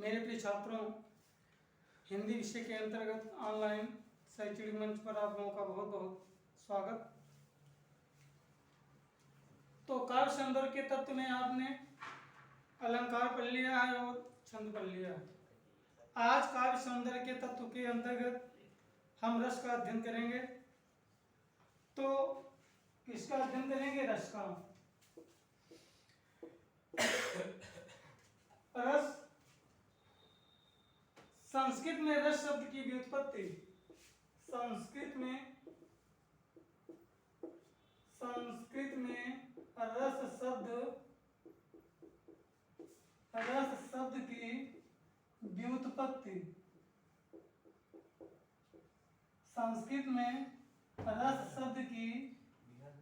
मेरे प्रिय छात्रों, हिंदी विषय के अंतर्गत ऑनलाइन शैक्षणिक मंच पर आप लोगों का बहुत बहुत स्वागत। तो काव्य सौंदर्य के तत्व में आपने अलंकार पढ़ लिया है और छंद पढ़ लिया है। आज काव्य सौंदर्य के तत्व के अंतर्गत हम रस का अध्ययन करेंगे। तो किसका अध्ययन करेंगे? रस का। रस, संस्कृत में रस शब्द की व्युत्पत्ति, संस्कृत में रस शब्द की व्युत्पत्ति, संस्कृत में रस शब्द की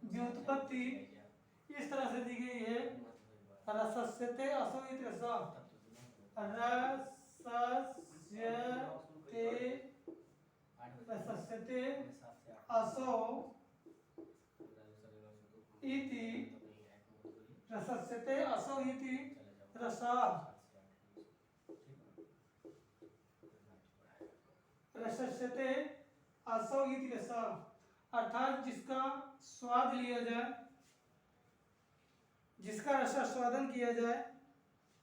व्युत्पत्ति इस तरह से दी गई है। रसस्यते असो इति रसा, रसस्यते असो इति, रसस्यते असो इति रसा, रसस्यते असो इति रसा, अर्थात जिसका स्वाद लिया जाए, जिसका रसास्वादन किया जाए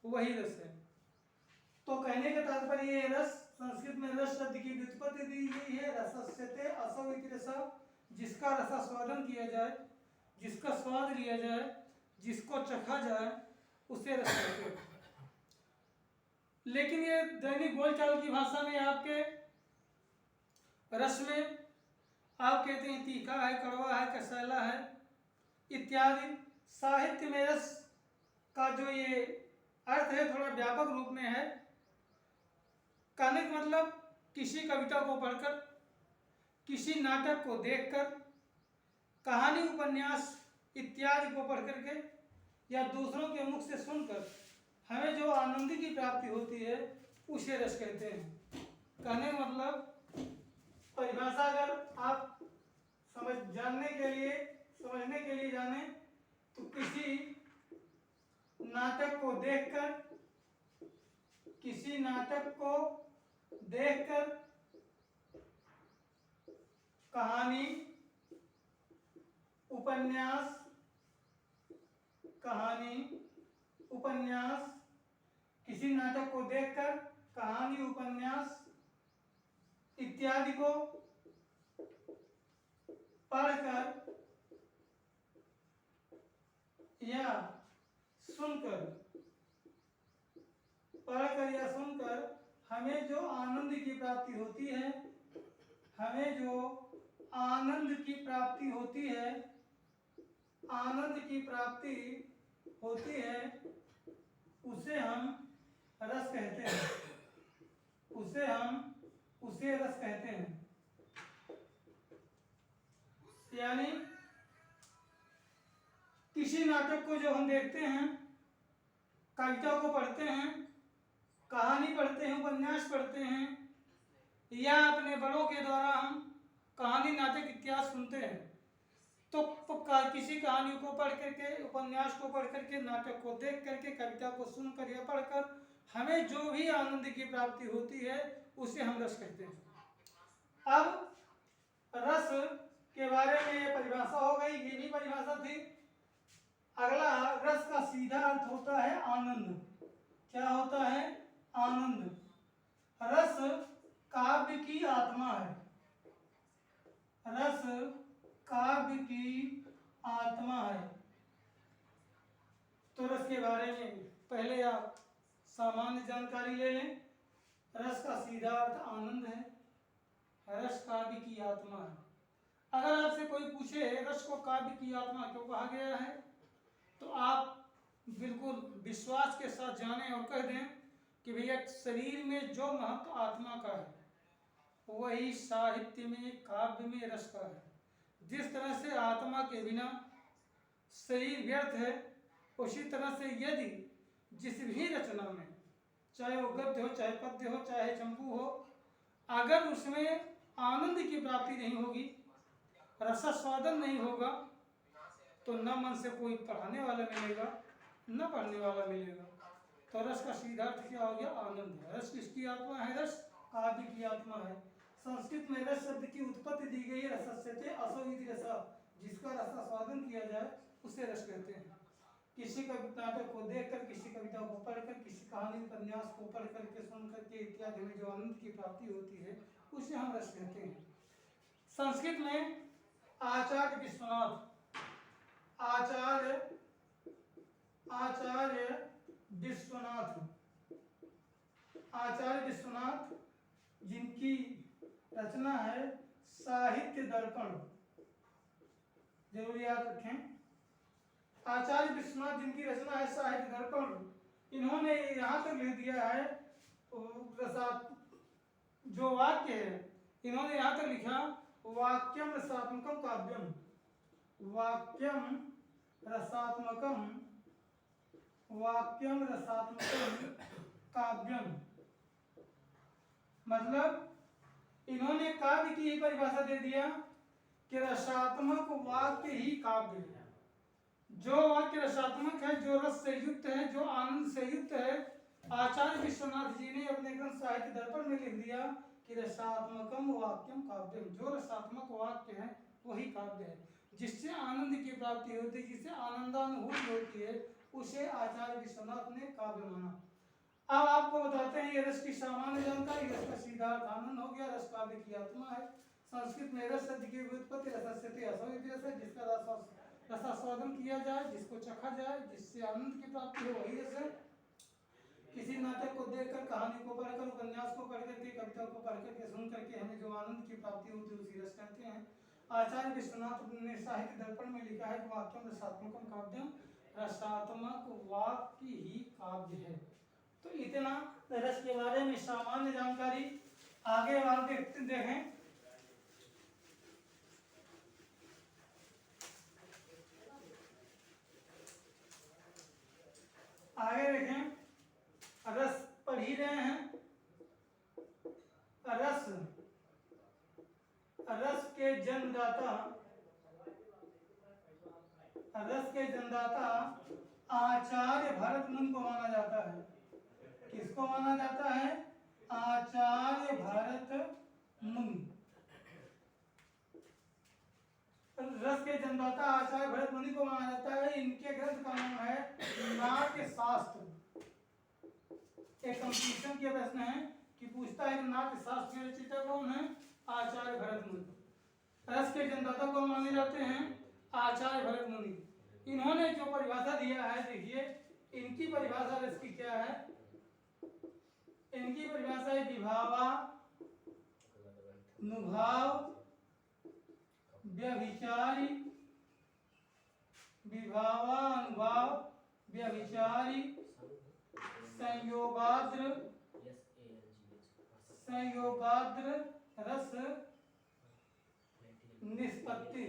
वही रस है। तो कहने का तात्पर्य ये रस, संस्कृत में रस शब्द की व्युत्पत्ति दी गई है। रसस्यते असो इति रसा, जिसका रसास्वादन किया जाए, जिसका स्वाद लिया जाए, जिसको चखा जाए उसे रस कहते हैं। लेकिन ये दैनिक बोलचाल की भाषा में आपके रस में आप कहते हैं तीखा है, कड़वा है, कसैला है इत्यादि। साहित्य में रस का जो ये अर्थ है थोड़ा व्यापक रूप में है। कहने का मतलब किसी कविता को पढ़कर, किसी नाटक को देखकर, कहानी, उपन्यास इत्यादि को पढ़ करके या दूसरों के मुख से सुनकर हमें जो आनंद की प्राप्ति होती है उसे रस कहते हैं। कहने का मतलब परिभाषा अगर आप समझने के लिए जाने तो किसी नाटक को देखकर कहानी, उपन्यास, किसी नाटक को देखकर कहानी, उपन्यास इत्यादि को पढ़कर या सुनकर हमें जो आनंद की प्राप्ति होती है, उसे हम रस कहते हैं, उसे रस कहते हैं। यानी किसी नाटक को जो हम देखते हैं, कविता को पढ़ते हैं, कहानी पढ़ते हैं, उपन्यास पढ़ते हैं, या अपने बड़ों के द्वारा हम कहानी, नाटक इत्यादि सुनते हैं, तो किसी कहानी को पढ़ करके, उपन्यास को पढ़ करके, नाटक को देख करके, कविता को सुनकर या पढ़कर हमें जो भी आनंद की प्राप्ति होती है उसे हम रस कहते हैं। अब रस के बारे में ये परिभाषा हो गई, ये भी परिभाषा थी। अगला, रस का सीधा अर्थ होता है आनंद। क्या होता है? आनंद। रस काव्य की आत्मा है, रस काव्य की आत्मा है। तो रस के बारे में पहले आप सामान्य जानकारी ले लें। रस का सीधा अर्थ आनंद है, रस काव्य की आत्मा है। अगर आपसे कोई पूछे रस को काव्य की आत्मा क्यों कहा गया है, तो आप बिल्कुल विश्वास के साथ जानें और कह दें कि भैया शरीर में जो महत्व आत्मा का है वही साहित्य में, काव्य में रस का है। जिस तरह से आत्मा के बिना शरीर व्यर्थ है, उसी तरह से यदि जिस भी रचना में, चाहे वो गद्य हो, चाहे पद्य हो, चाहे चंपू हो, अगर उसमें आनंद की प्राप्ति नहीं होगी, रसास्वादन नहीं होगा, तो न मन से कोई पढ़ाने वाला मिलेगा, न पढ़ने वाला मिलेगा। तो रस का सीधा अर्थ क्या हो गया? आनंद है। रस किसकी आत्मा है? रस काव्य की आत्मा है। संस्कृत में रस शब्द की उत्पत्ति दी गई है रसस्यते असो इति रसः, जिसका रसास्वादन किया जाए उसे रस कहते हैं। किसी नाटक को देखकर, किसी कविता को पढ़कर, किसी कहानी उपन्यास को पढ़ करके, सुन करके इत्यादि में जो आनंद की प्राप्ति होती है उसे हम रस कहते हैं। संस्कृत में आचार्य विश्वनाथ, आचार्य विश्वनाथ जिनकी रचना है साहित्य दर्पण, जरूर याद रखें। आचार्य विश्वनाथ जिनकी रचना है साहित्य दर्पण, इन्होंने यहाँ तक लिख दिया है जो वाक्य है, इन्होंने यहाँ तक लिखा वाक्यम रसात्मकम काव्यम, वाक्यम रसात्मकम काव्यम। मतलब इन्होंने काव्य की परिभाषा दे दिया कि रसात्मक वाक्य ही काव्य है। जो वाक्य रसात्मक है, जो रस से युक्त है, जो आनंद से युक्त है, आचार्य विश्वनाथ जी ने अपने ग्रंथ साहित्य दर्पण में लिख दिया कि रसात्मकम वाक्यम काव्यम। जो रसात्मक वाक्य है वही काव्य है, जिससे आनंद की प्राप्ति होती है, जिससे आनंदानुभूति होती है, उसे आचार्य विश्वनाथ ने काव्य माना। अब आपको बताते हैं ये रस की सामान्य जानकारी। रस का सीधा अर्थ आनंद हो गया। रस काव्य की आत्मा है। संस्कृत में रस शब्द की व्युत्पत्ति रसस्यते असो इति रसः, जिसका रसास्वादन किया जाए, जिसको चखा जाए, जिससे आनंद की प्राप्ति हो, वही रस है। किसी नाटक को देखकर, कहानी को पढ़कर, उपन्यास को पढ़ करके, कविता को पढ़ करके, सुन करके हमें जो आनंद की प्राप्ति होती है उसी रस कहते हैं। आचार्य विश्वनाथ ने साहित्य दर्पण में लिखा है कि वाक्यम रसात्मकम काव्यम, रसात्मक वाक्य ही काव्य है। तो इतना रस के बारे में सामान्य जानकारी। आगे आप देखें, आगे देखें, रस पढ़ ही रहे हैं। रस के जन्मदाता आचार्य भरत मुनि को माना जाता है। किसको माना जाता है? आचार्य भरत मुनि। रस के जन्मदाता आचार्य भरत मुनि को माना जाता है। इनके ग्रंथ का नाम है नाट्य शास्त्र। एक कंपटीशन के प्रश्न है कि पूछता है नाट्य शास्त्र के रचयिता कौन है? आचार्य भरत मुनि। रस के जन्मदाता को माने जाते हैं आचार्य भरत मुनि। इन्होंने जो परिभाषा दिया है, देखिए इनकी परिभाषा रस की क्या है? इनकी परिभाषा है विभावानुभाव व्यभिचारी संयोगाद्र रस निष्पत्ति।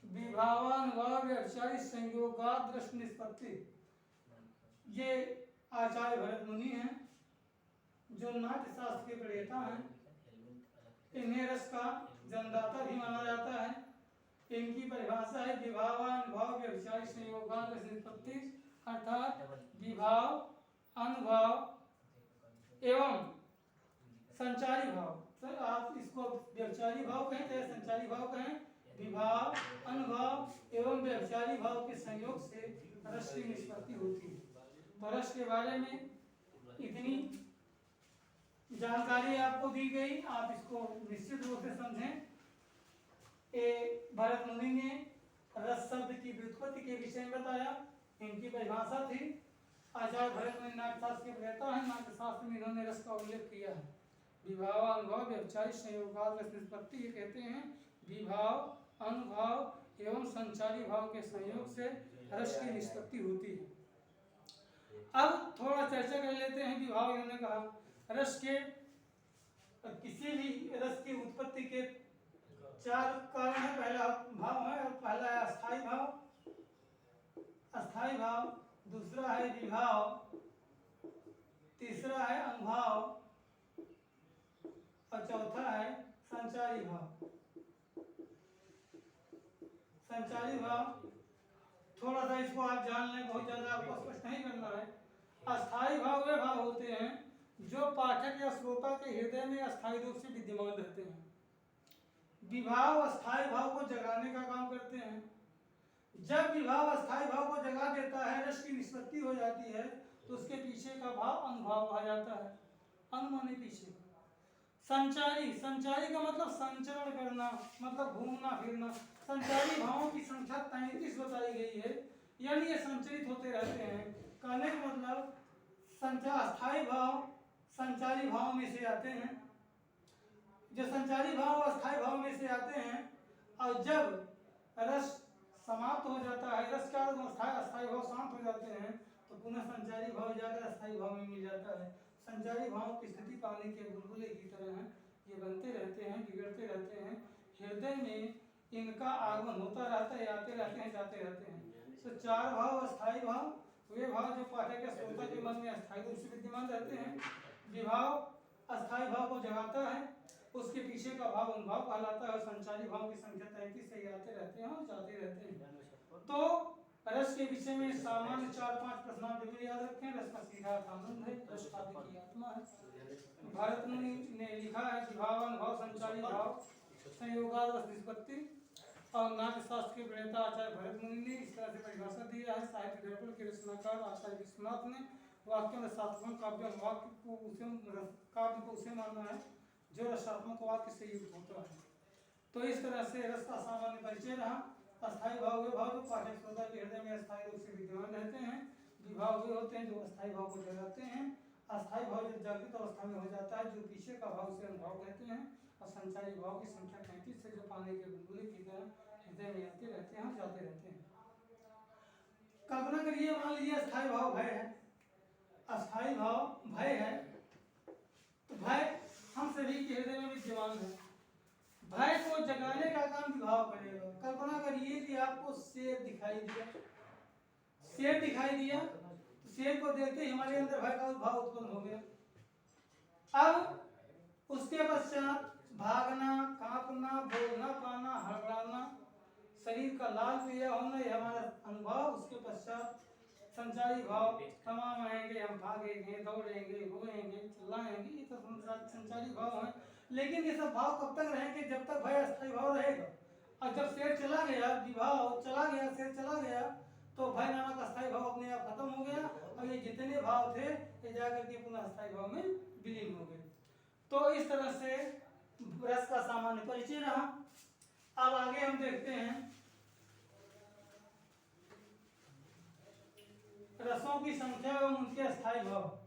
विभावानुभाव व्यभिचारी संयोगाद्र रस निष्पत्ति। ये आचार्य भरत मुनि हैं, जो नाट्य शास्त्र के प्रणेता हैं। इन्हें रस का जन्मदाता भी माना जाता है। इनकी परिभाषा है विभावानुभाव व्यभिचारी संयोगाद्र रस निष्पत्ति, अर्थात विभाव, अनुभाव एवं संचारी भाव। तो आप इसको व्यभिचारी भाव कहें चाहे संचारी भाव कहें, विभाव, अनुभाव एवं व्यभिचारी भाव के संयोग से रस की निष्पत्ति होती है। तो रस के बारे में इतनी जानकारी आपको दी गई, आप इसको निश्चित रूप से समझें। भरत मुनि ने रस शब्द की व्युत्पत्ति के विषय में बताया, इनकी परिभाषा थी। आचार्य भरत मुनि नाट्यशास्त्र के प्रणेता है। नाट्यशास्त्र में इन्होंने रस का उल्लेख किया है। विभाव, अनुभव, व्यभिचारी संयोगाद्र रस निष्पत्ति, ये कहते हैं विभाव, अनुभव एवं संचारी भाव के संयोग से रस की निष्पत्ति होती है। अब थोड़ा चर्चा कर लेते हैं विभाव। इन्होंने कहा रस के किसी भी रस की उत्पत्ति के चार कारण है। पहला भाव है, पहला है अस्थाई भाव, दूसरा है विभाव, तीसरा है अनुभाव और चौथा है संचारी भाव। संचारी भाव थोड़ा सा इसको आप जान लें, बहुत ज़्यादा आपको स्पष्ट नहीं करना है। अस्थाई भाव वे भाव होते हैं जो पाठक या श्रोता के हृदय में अस्थायी रूप से विद्यमान रहते हैं। विभाव अस्थाई भाव को जगाने का काम करते हैं। जब विभाव अस्थाई भाव को जगा देता है, रस की निष्पत्ति हो जाती है, तो उसके पीछे का भाव अनुभाव आ जाता है। अनु माने पीछे। संचारी, संचारी का मतलब संचरण करना, मतलब घूमना फिरना। संचारी भावों की संख्या 33 बताई गई है, यानी ये संचरित होते रहते हैं। कहने का मतलब अस्थाई भाव संचारी भाव में से आते हैं। जो संचारी भाव अस्थाई भाव में से आते हैं, और जब रस समाप्त हो जाता है, रस का अस्थाई भाव शांत हो जाते हैं, तो पुनः संचारी भाव जाकर अस्थाई भाव में मिल जाता है। संचारी भाव की स्थिति पानी के बुलबुले की तरह है, ये बनते रहते हैं, बिगड़ते रहते हैं। हृदय में इनका आगमन होता रहता है, आते रहते हैं, जाते रहते हैं। तो चार भाव अस्थाई भाव वे भाव जो पाठक या श्रोता के मन में अस्थायी रूप से विद्यमान रहते हैं। विभाव अस्थाई भाव को जगाता है, उसके पीछे का भाव अनुभाव कहलाता है। और संचारी भाव की संख्या 33 से आते रहते हैं और जाते रहते हैं। तो रस के विषय में सामान्य 4-5 प्रश्न जरूर याद रखें। रस का सीधा आनंद है, रस की आत्मा है। भारत मुनि ने लिखा है विभाव अनुभाव संचारी भाव संयोगाद निष्पत्ति, और नाट्य शास्त्र के प्रणेता आचार्य भरत मुनि ने इस तरह से परिभाषा दिया है। साहित्य दर्पण के रचनाकार आचार्य विश्वनाथ ने वाक्यों में सात्वक काव्य काव्य को उसे माना है जो रसात्मक वाक्य से युक्त होता है। तो इस तरह से रस का सामान्य परिचय रहा। अस्थाई भाव वे भाव जो पाठक श्रोता के हृदय में अस्थायी रूप से विद्यमान रहते हैं। विभाव वे होते हैं जो अस्थाई भाव को जगाते हैं। अस्थाई भाव जब जागृत अवस्था में हो जाता है, जो पीछे का भाव से अनुभाव कहते हैं। और संचारी भाव की संख्या 33 से जो पानी के बुलबुले की तरह हृदय में आते रहते हैं, जाते रहते हैं। कल्पना करिए, मान लीजिए अस्थाई भाव भय है, अस्थाई भाव भय है, तो भय हम सभी के हृदय में विद्यमान है। भय को जगाने का काम विभाव करेगा। कल्पना करिए कि आपको शेर दिखाई दिया, शेर दिखाई दिया, तो शेर को देखते ही हमारे अंदर भय का भाव उत्पन्न हो गया। अब उसके पश्चात भागना, कांपना, बोलना पाना, हड़बड़ाना, शरीर का लाल पीला होना, यह हमारा अनुभव। उसके पश्चात संचारी भाव तमाम आएंगे, हम भागेंगे, दौड़ेंगे, रोएंगे, चिल्लाएंगे, ये तो संचारी भाव है। लेकिन ये सब भाव कब तक रहेंगे? जब तक भय अस्थायी भाव रहेगा। और जब शेर चला गया, विभाव चला गया, शेर चला गया, तो भय नामक अस्थायी भाव अपने आप खत्म हो गया, और ये जितने भाव थे ये जाकर के पुनः अस्थायी भाव में विलीन हो गए। तो इस तरह से रस का सामान्य परिचय रहा। अब आगे हम देखते हैं रसों की संख्या एवं उनके अस्थायी भाव।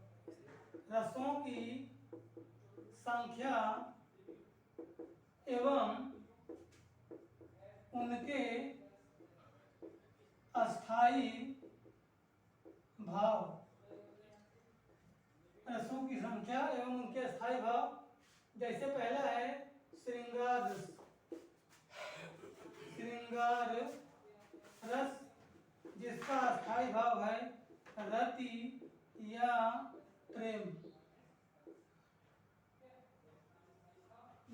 रसों की संख्या एवं उनके अस्थायी भाव। रसों की संख्या एवं उनके अस्थायी भाव। जैसे पहला है श्रृंगार रस। श्रृंगार रस जिसका अस्थायी भाव है रति या प्रेम।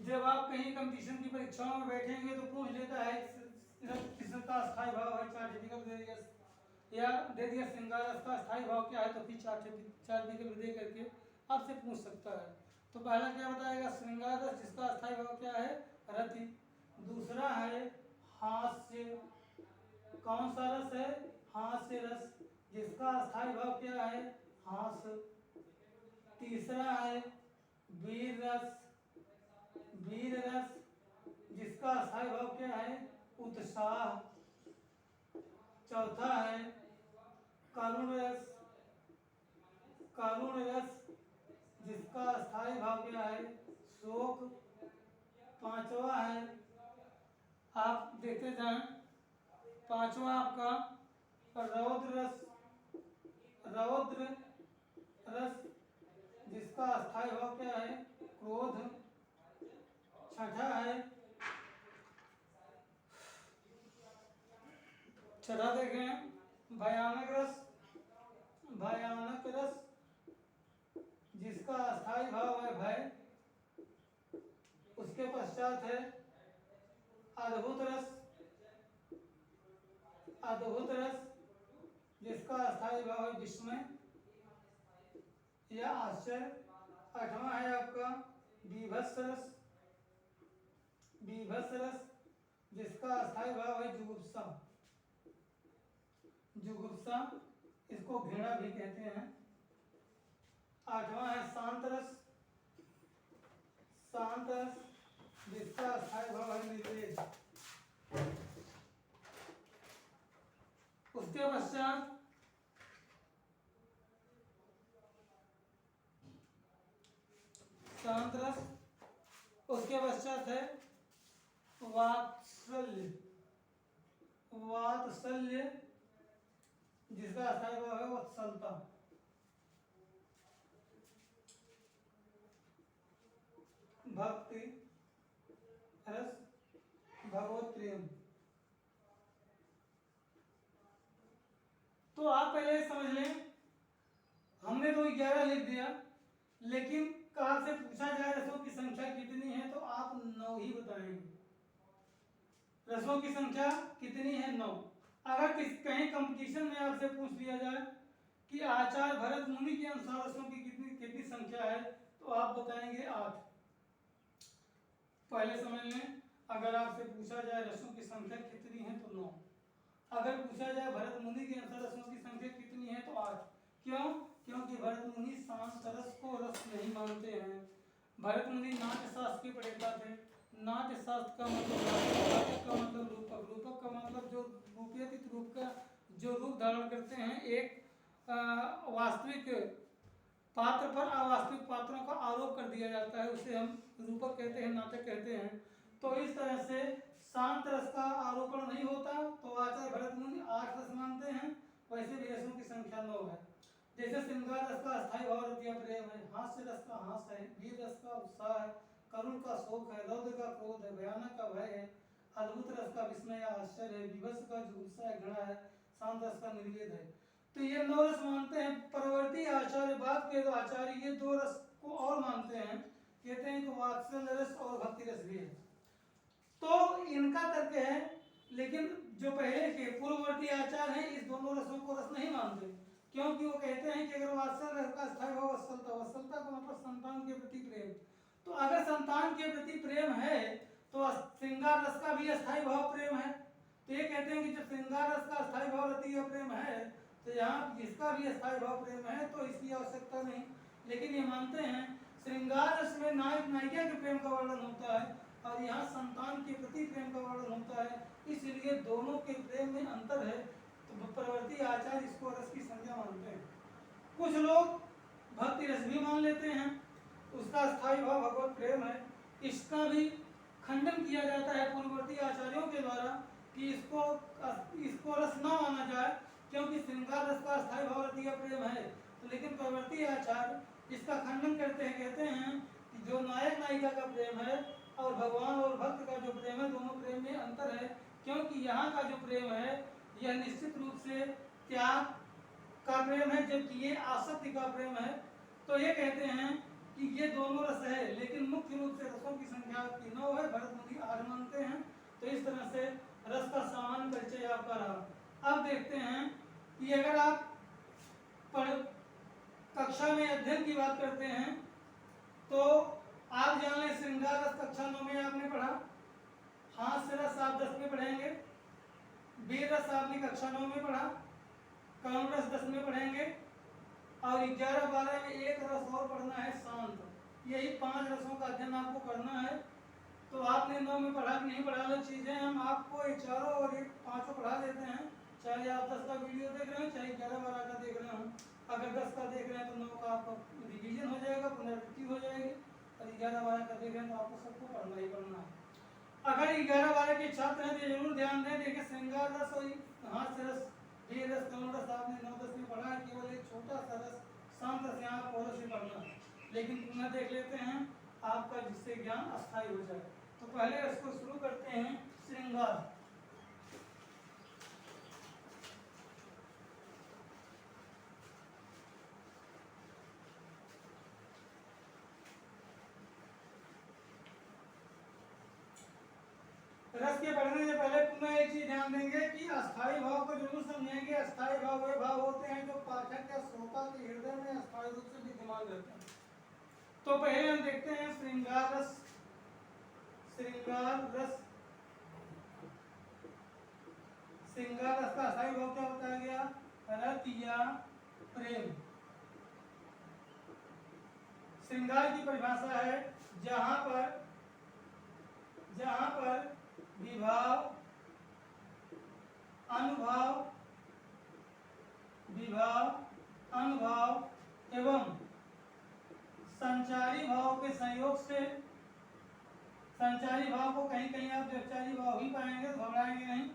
जब आप कहीं कंपटीशन की परीक्षाओं में बैठेंगे तो पूछ लेता है किसका अस्थायी भाव है, चार्ट विकल्प दे दिया, या दे दिया श्रृंगार रस का अस्थायी भाव क्या है, तो फिर चार्ट विकल्प दे करके आपसे पूछ सकता है। तो पहला क्या बताएगा? श्रृंगार रस जिसका अस्थायी भाव क्या है? रति। दूसरा है हास्य। कौन सा रस है? हास्य रस जिसका अस्थायी भाव क्या है? हास। तीसरा है वीर रस। वीर रस जिसका अस्थायी भाव क्या है? उत्साह। चौथा है करुण रस। करुण रस जिसका अस्थायी भाव क्या है? शोक। पांचवा है, आप देखते जाएं, पांचवा आपका रौद्र रस। रौद्र रस जिसका अस्थायी भाव क्या है? क्रोध। छठा है, छठा देखें, भयानक रस। भयानक रस जिसका अस्थायी भाव है भय। उसके पश्चात है अद्भुत रस। अद्भुत रस जिसका अस्थायी भाव है विस्मय या आश्चर्य। आठवां है आपका बीभत्स रस, बीभत्स रस जिसका अस्थायी भाव है जुगुप्सा, जुगुप्सा इसको घृणा भी कहते हैं। आठवां है शांत रस, शांत रस जिसका अस्थायी भाव है निर्वेद। उसके पश्चात शांत रस, उसके पश्चात है वात्सल्य, वात्सल्य जिसका अस्थायी भाव है वत्सलता। भक्ति रस, भगवत प्रेम। तो आप पहले समझ लें, हमने तो 11 लिख दिया, लेकिन कार से पूछा जाए रसों की संख्या कितनी है तो आप 9 ही बताएंगे। रसों की संख्या कितनी है? 9। अगर कहीं कंपटीशन में आपसे पूछ लिया जाए कि आचार्य भरत मुनि के अनुसार रसों की कितनी कितनी संख्या है तो आप बताएंगे 8। पहले समझ लें, अगर आपसे पूछा जाए रसों की संख्या कितनी है तो 9। अगर पूछा जाए भरत मुनि के अनुसार रसों की संख्या कितनी है तो 8। क्यों? क्योंकि भरत मुनि शांत रस को रस नहीं मानते हैं। भरत मुनि नाट्य शास्त्र के प्रणेता थे। नाट्य शास्त्र का मतलब नाटक का मतलब रूपक, रूपक का मतलब जो रूपयतित रूप का जो रूप धारण करते हैं, एक वास्तविक पात्र पर अवास्तविक पात्रों का आरोप कर दिया जाता है, उसे हम रूपक कहते हैं, नाटक कहते हैं। तो इस तरह से शांत रस का आरोपण नहीं होता, तो आचार्य भरत मुनि 8 रस मानते हैं। वैसे भी रसों की संख्या 9 है। जैसे श्रृंगार रस का अस्थायी भाव रतिया प्रेम है, हास्य रस का हास है, वीर रस का उत्साह है, करुण का शोक है, रौद्र का क्रोध है, भयानक का भय है, अद्भुत रस का विस्मय या आश्चर्य है, विभत्स का जुगुप्सा है, घृणा है, शांत रस का निर्वेद है। तो ये 9 रस मानते हैं। परवर्ती आचार्य बाद के दो आचार्य ये 2 रस को और मानते हैं, कहते हैं कि वात्सल्य रस और भक्ति रस भी है। तो इनका तर्क है, लेकिन जो पहले के पूर्ववर्ती आचार्य हैं इस दोनों रसों को रस नहीं मानते, क्योंकि वो कहते हैं कि अगर वात्सल्य रस का अस्थायी भाव वत्सलता, वत्सलता का मतलब संतान के प्रति प्रेम, तो अगर संतान के प्रति प्रेम है तो श्रृंगार रस का भी अस्थायी भाव प्रेम है। तो ये कहते हैं कि जब श्रृंगार रस का अस्थायी भाव रतिया प्रेम है तो यहाँ जिसका भी अस्थायी भाव प्रेम है तो इसकी आवश्यकता नहीं। लेकिन ये मानते हैं श्रृंगार रस में नायक नायिका के प्रेम का वर्णन होता है और यहाँ संतान के प्रति प्रेम का वर्णन होता है, इसलिए दोनों के प्रेम में अंतर है। तो परवर्ती आचार्य इसको रस की संज्ञा मानते हैं। कुछ लोग भक्ति रस भी मान लेते हैं, उसका स्थायी भाव भगवत प्रेम है। इसका भी खंडन किया जाता है पूर्ववर्ती आचार्यों के द्वारा कि इसको रस न माना जाए, क्योंकि श्रृंगार रस का स्थायी भाव रतिया प्रेम है। तो लेकिन परवर्ती आचार्य इसका खंडन करते हैं, कहते हैं कि जो नायक नायिका का प्रेम है और भगवान और भक्त का जो प्रेम है, दोनों प्रेम में अंतर है। क्योंकि यहाँ का जो प्रेम है यह निश्चित रूप से त्याग का प्रेम है, जबकि ये आसक्ति का प्रेम है। तो ये कहते हैं कि ये दोनों रस है, लेकिन मुख्य रूप से रसों की संख्या 9 है, भरत मुनि 8 मानते हैं। तो इस तरह से रस का सामान्य परिचय आपका रहा। अब देखते हैं कि अगर आप कक्षा में अध्ययन की बात करते हैं तो आप जान लें श्रृंगार रस कक्षा 9 में आपने पढ़ा, हास्य रस आप 10 में पढ़ेंगे, वीर रस आपने कक्षा 9 में पढ़ा, करुण रस 10 में पढ़ेंगे और 11-12 में एक रस और पढ़ना है शांत। यही 5 रसों का अध्ययन आपको करना है। तो आपने 9 में पढ़ा कि नहीं पढ़ा, अलग चीजें हम आपको ये चारों और एक 5 पढ़ा देते हैं, चाहे आप 10 का वीडियो देख रहे हैं चाहे 11-12 का देख रहे हो। अगर 10 का देख रहे हैं तो 9 का आपका रिवीजन हो जाएगा, पुनरावृत्ति हो जाएगी, और 11-12 का देख रहे हैं तो आपको सबको पढ़ना ही पढ़ना है। अगर 11-12 के छात्र हैं तो जरूर ध्यान दें, देखिए श्रृंगार रस और हास्य रस, वीर रस, करुण रस आपने 9-10 में पढ़ा है, केवल एक छोटा सा रस शांत रस यहाँ आपको से पढ़ना है। लेकिन पुनः देख लेते हैं आपका, जिससे ज्ञान अस्थायी हो जाए। तो पहले इसको शुरू करते हैं श्रृंगार। रस के पढ़ने से पहले पुनः एक चीज ध्यान देंगे कि अस्थायी भाव को जरूर समझेंगे। अस्थायी भाव वह भाव हैं जो पाठक या श्रोता के हृदय में स्थायी रूप से विद्यमान रहते हैं। तो पहले हम देखते हैं श्रृंगार रस। श्रृंगार रस का स्थायी भाव क्या बताया गया? रत या प्रेम। श्रृंगार की परिभाषा है जहां पर विभाव अनुभाव एवं संचारी भाव के संयोग से, संचारी भाव को कहीं कहीं आप व्यभिचारी भाव ही पाएंगे, तो घबराएंगे नहीं।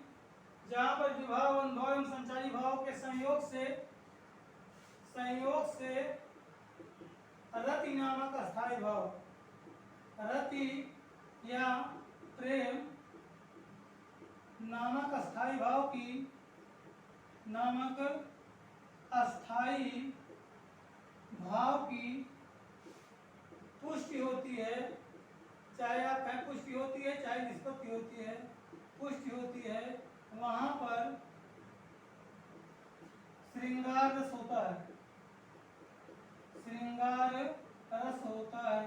जहां पर विभाव अनुभव एवं संचारी भाव के संयोग से रति नामक अस्थायी भाव, रति या प्रेम नामक अस्थायी भाव की पुष्टि होती है। चाहे आप कहें पुष्टि होती है, चाहे निष्पत्ति होती है, पुष्टि होती है, वहां पर श्रृंगार रस होता है। श्रृंगार रस होता है।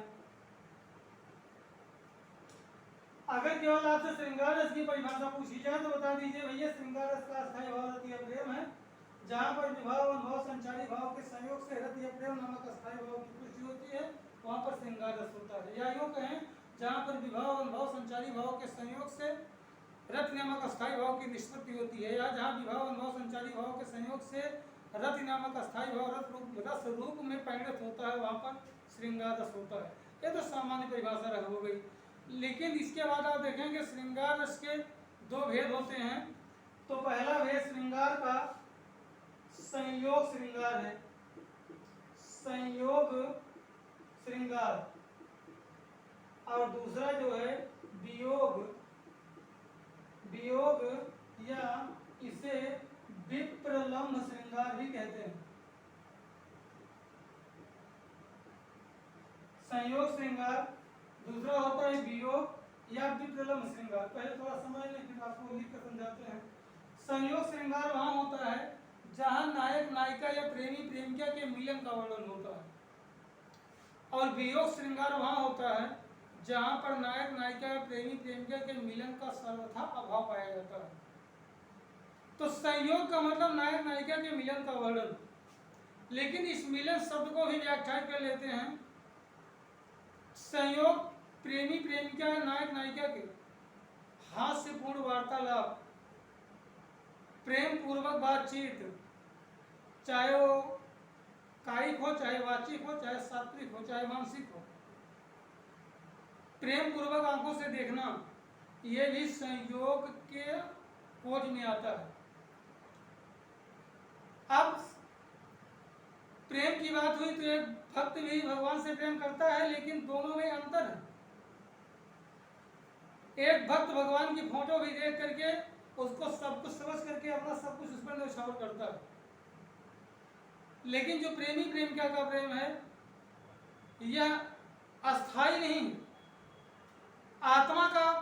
अगर केवल आपसे श्रृंगार रस की परिभाषा पूछी जाए तो बता दीजिए भैया श्रृंगार रस का अस्थायी भाव रति या प्रेम है, जहां पर विभाव अनुभव संचारी भाव के संयोग से रति या प्रेम नामक अस्थायी भाव की पुष्टि होती है, वहां पर श्रृंगार रस होता है। या यूं कहें जहां पर विभाव अनुभव संचारी भाव के संयोग से रति नामक अस्थायी भाव की निष्पत्ति होती है, या जहां विभाव अनुभव संचारी भाव के संयोग से रति नामक अस्थायी भाव रस रूप में परिणत होता है, वहां पर श्रृंगार रस होता है। ये तो सामान्य परिभाषा हो गई। लेकिन इसके बाद आप देखेंगे श्रृंगार रस के दो भेद होते हैं। तो पहला भेद श्रृंगार का संयोग श्रृंगार है, संयोग श्रृंगार, और दूसरा जो है वियोग या इसे विप्रलम्भ श्रृंगार भी कहते हैं। संयोग श्रृंगार, दूसरा होता है वियोग या विप्रलम्भ श्रृंगार। पहले थोड़ा समझ लें फिर आपको लिख कर समझाते हैं। संयोग श्रृंगार वहां होता है जहां नायक नायिका या प्रेमी प्रेमिका के मिलन का वर्णन होता है, और वियोग श्रृंगार वहां होता है जहां पर नायक नायिका या प्रेमी प्रेमिका के मिलन का सर्वथा अभाव पाया जाता है। तो संयोग का मतलब नायक नायिका के मिलन का वर्णन, लेकिन इस मिलन शब्द को भी व्याख्या कर लेते हैं। संयोग प्रेमी प्रेमिका या नायक नायिका के हास्यपूर्ण वार्तालाप, प्रेम पूर्वक बातचीत, चाहे वो कायिक हो, चाहे वाचिक हो, चाहे सात्विक हो, चाहे मानसिक हो, प्रेम पूर्वक आंखों से देखना, यह भी संयोग के खोज में आता है। अब प्रेम की बात हुई तो एक भक्त भी भगवान से प्रेम करता है, लेकिन दोनों में अंतर है। एक भक्त भगवान की फोटो भी देख करके उसको सब कुछ समझ करके अपना सब कुछ उस पर न्यौछावर करता है, लेकिन जो प्रेमी प्रेमिका का प्रेम है यह अस्थाई नहीं, आत्मा का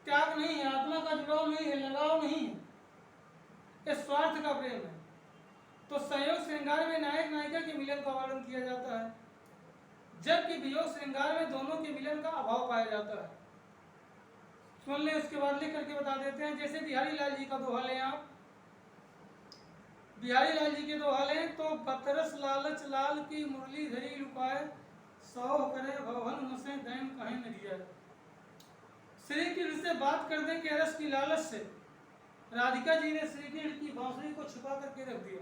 त्याग नहीं है, आत्मा का जुड़ाव नहीं है, लगाव नहीं है, यह स्वार्थ का प्रेम है। तो संयोग श्रृंगार में नायक नायिका के मिलन का वर्णन किया जाता है, जबकि वियोग श्रृंगार में दोनों के मिलन का अभाव पाया जाता है। सुन लें, उसके बाद लिख करके बता देते हैं। जैसे बिहारी लाल जी का दोहा लें आप, बिहारी लाल जी के दोहा लें तो बतरस लालच लाल की मुरली धरी लुकाए, सौ करे भवन मुझसे दैन कहीं न दिया। श्री कृष्ण से बात करने के रस की लालच से राधिका जी ने श्री कृष्ण की बांसुरी को छुपा करके रख दिया।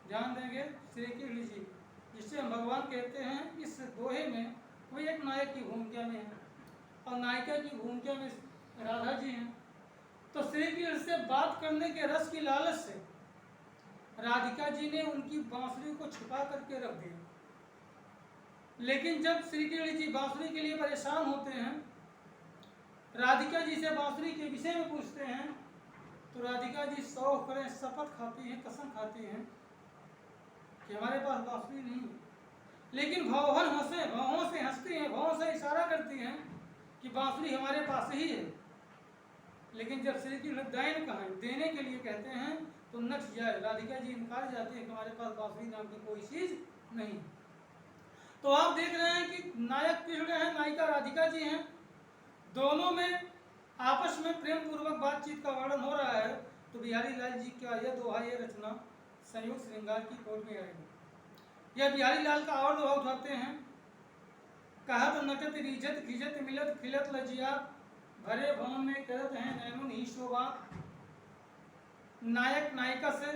ध्यान देंगे, श्री कृष्ण जी जिससे हम भगवान कहते हैं, इस दोहे में वो एक नायक की भूमिका में है और नायिका की भूमिका में राधा जी हैं। तो श्री कृष्ण से बात करने के रस की लालच से राधिका जी ने उनकी बांसुरी को छुपा करके रख दिया। लेकिन जब श्री कृष्ण जी बांसुरी के लिए परेशान होते हैं, राधिका जी से बांसुरी के विषय में पूछते हैं, तो राधिका जी शौक करें शपथ खाती हैं, कसम खाती हैं कि हमारे पास बांसुरी नहीं है। लेकिन भवन हंसे, भवों से हंसती हैं, भवों से इशारा करती हैं कि बांसुरी हमारे पास ही है। लेकिन जब श्री कृष्ण दैन कहें, देने के लिए कहते हैं, तो नच जाए। राधिका जी इनकार जाते हैं कि हमारे पास बांसुरी नाम की कोई चीज नहीं। तो आप देख रहे हैं कि नायक कृष्ण है, नायिका राधिका जी हैं, दोनों में आपस में प्रेम पूर्वक बातचीत का वर्णन हो रहा है। तो बिहारी लाल जी क्या यह दोहा, ये रचना संयुक्त श्रृंगार की कोट में आएगी। यह बिहारी लाल का और दोहा उठाते हैं, कहत नटत रिझत खिजत मिलत खिलत लजिया, भरे भवन में करत हैं नैनुन ही शोभा। नायक नायिका से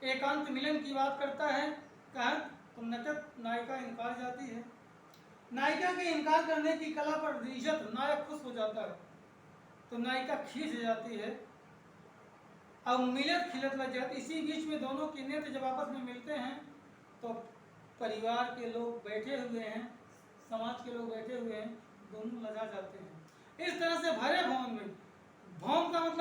एकांत मिलन की बात करता है, कहत तो नटत नायिका इनकार जाती है। नायिका के इनकार करने की कला पर रिझत नायक खुश हो जाता है, तो नायिका खींच जाती है। अब मिलत खिलत लज्जत, इसी बीच में दोनों के नेत्र जब आपस में मिलते हैं तो परिवार के लोग बैठे हुए हैं, समाज के लोग बैठे हुए हैं, दोनों लजा जाते हैं। इस तरह से भरे भवन में, भवन का मतलब